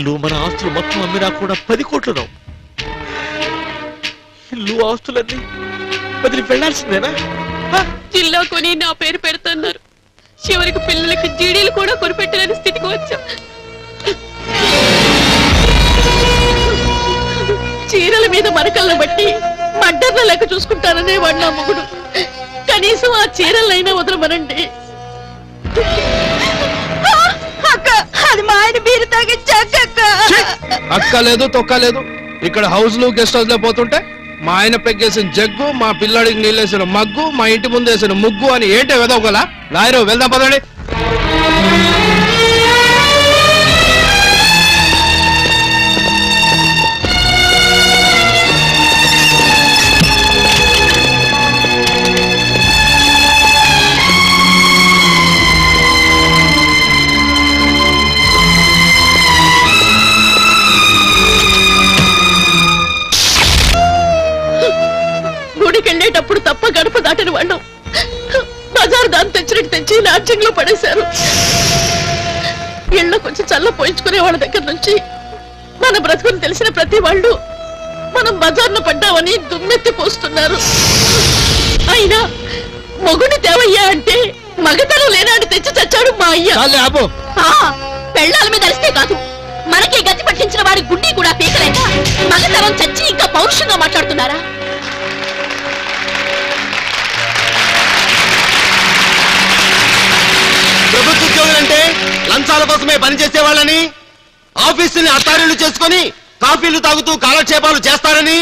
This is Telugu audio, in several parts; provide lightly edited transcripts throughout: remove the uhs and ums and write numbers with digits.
ఇల్లు మన ఆస్తులు మొత్తం అమ్మినా కూడా 10 కోట్లు రావు. ఇల్లు ఆస్తులన్నీ వదిలి వెళ్ళాల్సిందేనా? జిల్లా కొని నా పేరు పెడుతున్నారు. చివరికి పిల్లలకి జీడీలు కూడా కొనిపెట్టలేని స్థితికి వచ్చాం. చీరల మీద మరకలను బట్టి మడ్డర్ల లెక్క చూసుకుంటాననే వాడు నా మొగుడు. కనీసం ఆ చీరలైనా వదలమనండి. అది మా ఆయన బీరు తాగించాక అక్క లేదు తొక్క లేదు. ఇక్కడ హౌస్లు గెస్ట్ హౌస్ లో పోతుంటే మా ఆయన పెగ్గేసిన జగ్గు, మా పిల్లాడికి నీళ్ళేసిన మగ్గు, మా ఇంటి ముందు వేసిన ముగ్గు అని ఏంటే వెదవగలా? లాయరు వెళ్దాం పదండి. గుడికెళ్ళేటప్పుడు తప్ప గడప దాటిన వాళ్ళు బజార్ దాన్ని తెచ్చినట్టు తెచ్చి లాడ్జింగ్ లో పడేశారు. ఇళ్ళ కొంచెం చల్ల పోయించుకునే వాళ్ళ దగ్గర నుంచి మన బ్రతుకుని తెలిసిన ప్రతి వాళ్ళు మనం బజార్ను పడ్డామని దుమ్మెత్తి పోస్తున్నారు. అయినా మొగుని దేవయ్యా అంటే మగతనం లేనాడు తెచ్చి చచ్చాడు మా అయ్య. పెళ్ళాల మీద అరిస్తే కాదు, మనకి గతి పట్టించిన వాడి గుండీ కూడా పీకలేక మగతనం చచ్చి ఇంకా పౌరుషంగా మాట్లాడుతున్నారా? ప్రభుత్వ ఉద్యోగులంటే లంచాల కోసమే పనిచేసే వాళ్ళని, ఆఫీసుని అత్తారిళ్లు చేసుకుని కాఫీలు తాగుతూ కాలక్షేపాలు చేస్తారని,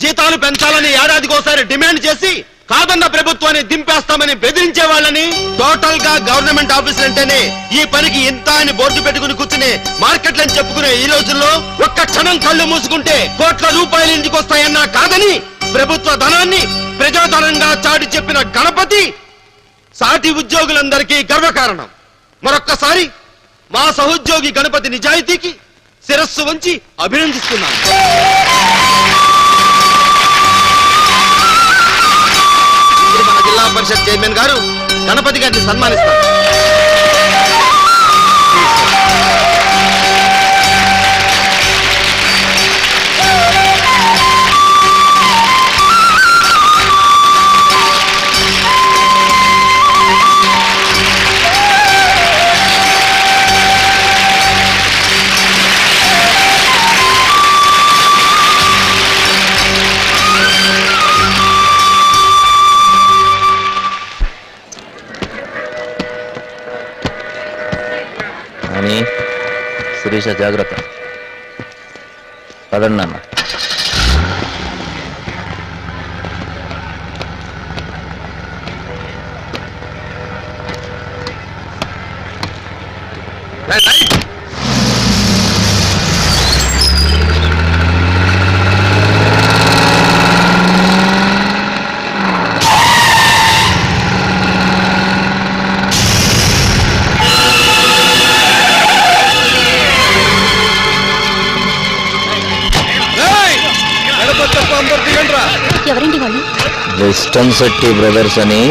జీతాలు పెంచాలని ఏడాదికోసారి డిమాండ్ చేసి కాదన్న ప్రభుత్వాన్ని దింపేస్తామని బెదిరించే వాళ్ళని, టోటల్ గా గవర్నమెంట్ ఆఫీసులు అంటేనే ఈ పనికి ఇంత అని బోర్డు పెట్టుకుని కూర్చునే మార్కెట్లని చెప్పుకునే ఈ రోజుల్లో ఒక్క క్షణం కళ్ళు మూసుకుంటే కోట్ల రూపాయలు ఇంటికి వస్తాయన్నా కాదని ప్రభుత్వ ధనాన్ని ప్రజాధనంగా చాటి చెప్పిన గణపతి సాటి ఉద్యోగులందరికీ గర్వకారణం. మరొక్కసారి మా సహోద్యోగి గణపతి నిజాయితీకి శిరస్సు వంచి అభినందిస్తున్నాను. ఇప్పుడు మన జిల్లా పరిషత్ చైర్మన్ గారు గణపతి గారిని సన్మానిస్తారు. శిరీష జాగ్రత్త. పదండి నాన్న. ఎవరండి వాళ్ళు? వెస్టర్న్ శెట్టి బ్రదర్స్ అని.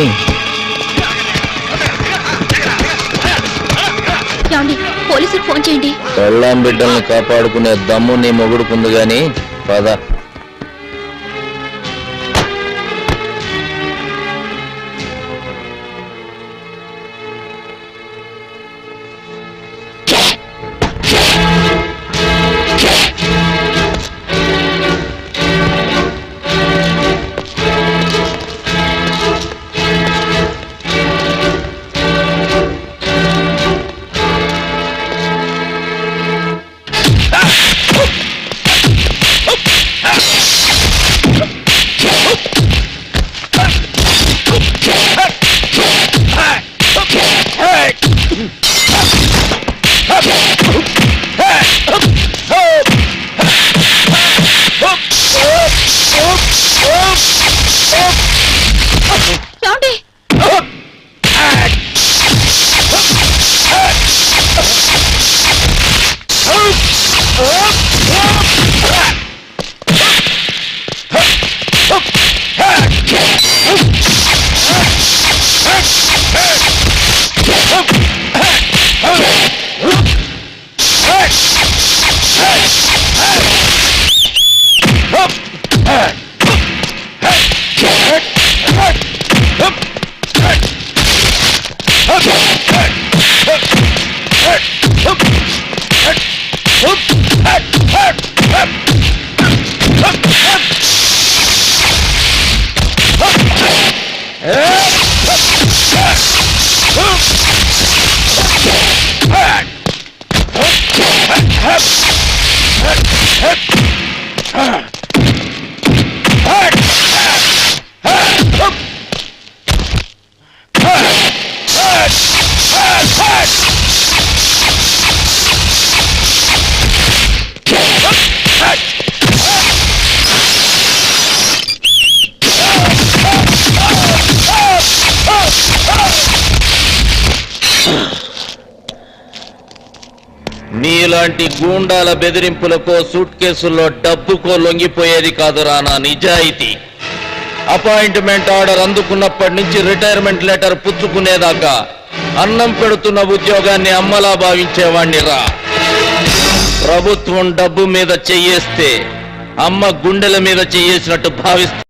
పోలీసులకు ఫోన్ చేయండి. పెళ్ళాం బిడ్డల్ని కాపాడుకునే దమ్ము నీ మొగుడుకుంది గాని పద. నీలాంటి గూండాల బెదిరింపులకో సూట్ కేసుల్లో డబ్బుకో లొంగిపోయేది కాదురా నా నిజాయితీ. అపాయింట్మెంట్ ఆర్డర్ అందుకున్నప్పటి నుంచి రిటైర్మెంట్ లెటర్ పుచ్చుకునేదాకా అన్నం పెడుతున్న ఉద్యోగాన్ని అమ్మలా భావించేవాణ్ణి రా. ప్రభుత్వం డబ్బు మీద చెయ్యేస్తే అమ్మ గుండెల మీద చెయ్యేసినట్టు భావిస్తా.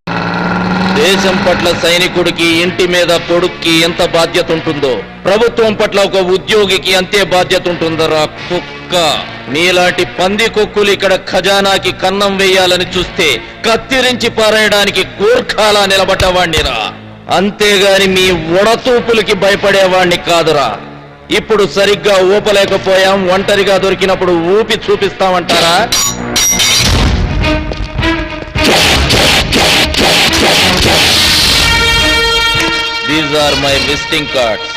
దేశం పట్ల సైనికుడికి, ఇంటి మీద కొడుక్కి ఎంత బాధ్యత ఉంటుందో ప్రభుత్వం పట్ల ఒక ఉద్యోగికి అంతే బాధ్యత ఉంటుందరా కుక్క. నీలాంటి పంది కుక్కులు ఇక్కడ ఖజానాకి కన్నం వేయాలని చూస్తే కత్తిరించి పారేయడానికి గూర్ఖాలా నిలబడ్డవాణ్ణిరా. అంతేగాని మీ ఉడతూపులకి భయపడేవాణ్ణి కాదురా. ఇప్పుడు సరిగ్గా ఊపలేకపోయాం, ఒంటరిగా దొరికినప్పుడు ఊపి చూపిస్తామంటారా? These are my visiting cards.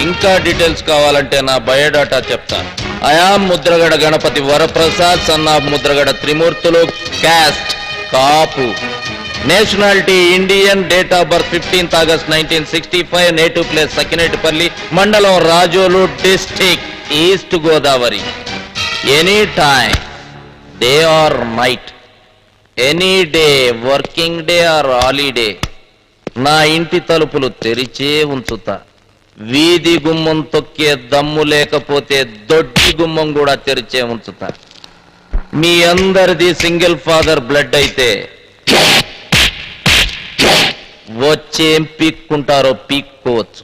ఇంకా డీటెయిల్స్ కావాలంటే నా బయోడాటా చెప్తాను. I am Mudragada Ganapathi Varaprasad, son of Mudragada Trimurthulu, caste Kapu, nationality Indian, date of birth 15th August 1965, native place Sakinetipalli, మండలం Razole, district East Godavari. Any time, day or night, any day, working day or holiday, నా ఇంటి తలుపులు తెరిచే ఉంచుతా. వీధి గుమ్మం తొక్కే దమ్ము లేకపోతే దొడ్డి గుమ్మం కూడా తెరిచే ఉంచుతా. మీ అందరిది సింగిల్ ఫాదర్ బ్లడ్ అయితే వచ్చేం పీక్కుంటారో పీక్కోవచ్చు.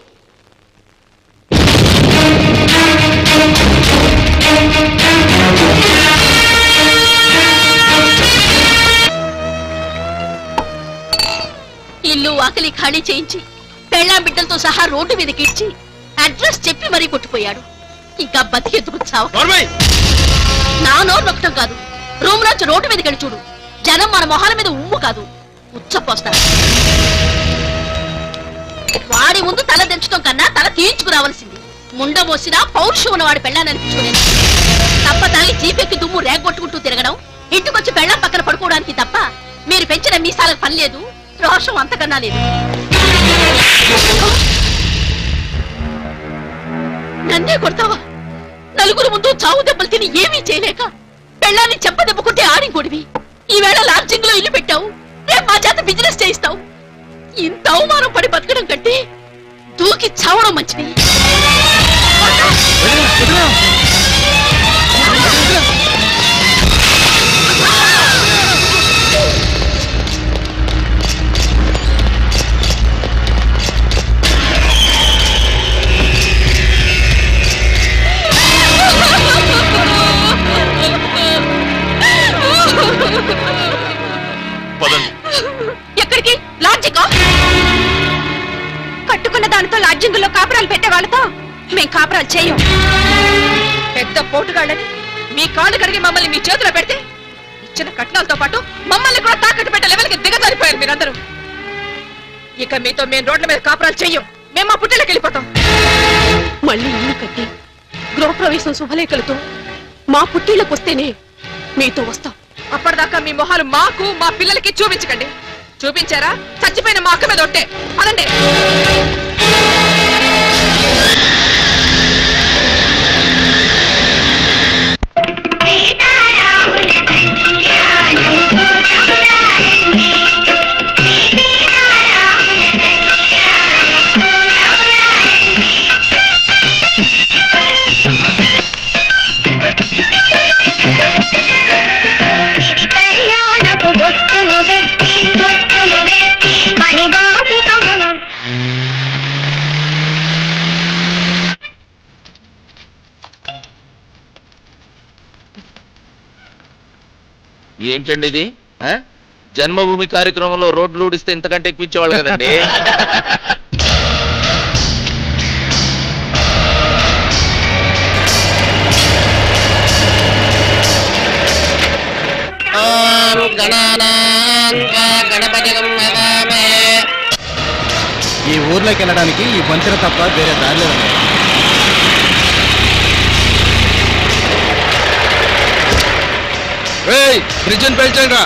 ఇల్లు వాకిలి ఖాళీ చేయించి పెళ్ళాం బిడ్డలతో సహా రోడ్డు మీదకి ఇచ్చి అడ్రస్ చెప్పి మరీ కొట్టిపోయాడు. ఇంకా బతికెందుకు చావు? నా నోరు నొక్కటం కాదు, రూమ్ నుంచి రోడ్డు మీదకి వెళ్ళి చూడు. జనం మన మొహాల మీద ఉమ్ము కాదు ఉచ్చపోస్తారు. వాడి ముందు తల దించడం కన్నా తల తీయించుకురావాల్సింది. ముండ మోసినా పౌరుషం ఉన్నవాడి పెళ్ళాన్ని అనిపించుకునేది తప్ప తాగి జీపెక్కి దుమ్ము రేగొట్టుకుంటూ తిరగడం, ఇంటికొచ్చి పెళ్ళాం పక్కన పడుకోవడానికి తప్ప మీరు పెంచిన మీసాలకు పని లేదు, రోషం అంతకన్నా లేదు. నన్నే కొడతావా? నలుగురు ముందు చావు దెబ్బలు తిని ఏమీ చేయలేక పెళ్ళాన్ని చెంప దెబ్బకుంటే ఆడి గొడివి. ఈవేళ లాడ్జింగ్ లో ఇల్లు పెట్టావు, రేపు మా చేత బిజినెస్ చేయిస్తావు. ఇంత అవమానం పడి బతకడం కంటే దూకి చావడం మంచిది. ఎక్కడికి? లాడ్జింగ్ కట్టుకున్న దానితో లాడ్జింగుల్లో కాపురాలు పెట్టే వాళ్ళతో మేం కాపురాలు చేయం. పెద్ద పోటుగాళ్ళని మీ కాళ్ళు కడిగి మమ్మల్ని మీ చేతిలో పెడితే ఇచ్చిన కట్నాలతో పాటు మమ్మల్ని కూడా తాకట్టు పెట్టే లెవెల్కి దిగజారిపోయారు మీరందరూ. ఇక మీతో మేము రోడ్ల మీద కాపురాలు చెయ్యం. మేము మా పుట్టిలోకి వెళ్ళిపోతాం. మళ్ళీ ఇల్లు కట్టి గృహప్రవేశం శుభలేఖలతో మా పుట్టిళ్ళకి వస్తేనే మీతో వస్తాం. అప్పటిదాకా మీ మొహాలు మాకు మా పిల్లలకి చూపించకండి. చూపించారా చచ్చిపోయిన మా అక్క మీద ఒట్టే. అదండి. ఏంటండి ఇది? జన్మభూమి కార్యక్రమంలో రోడ్లు ఊడిస్తే ఇంతకంటే ఎక్కించేవాళ్ళు కదండి. గణానాం త్వా గణపతిగం హవామహే. ఈ ఊర్లోకి వెళ్ళడానికి ఈ వంతెన తప్ప వేరే దారి లేదు. బ్రిడ్జిని పెంచండి రా.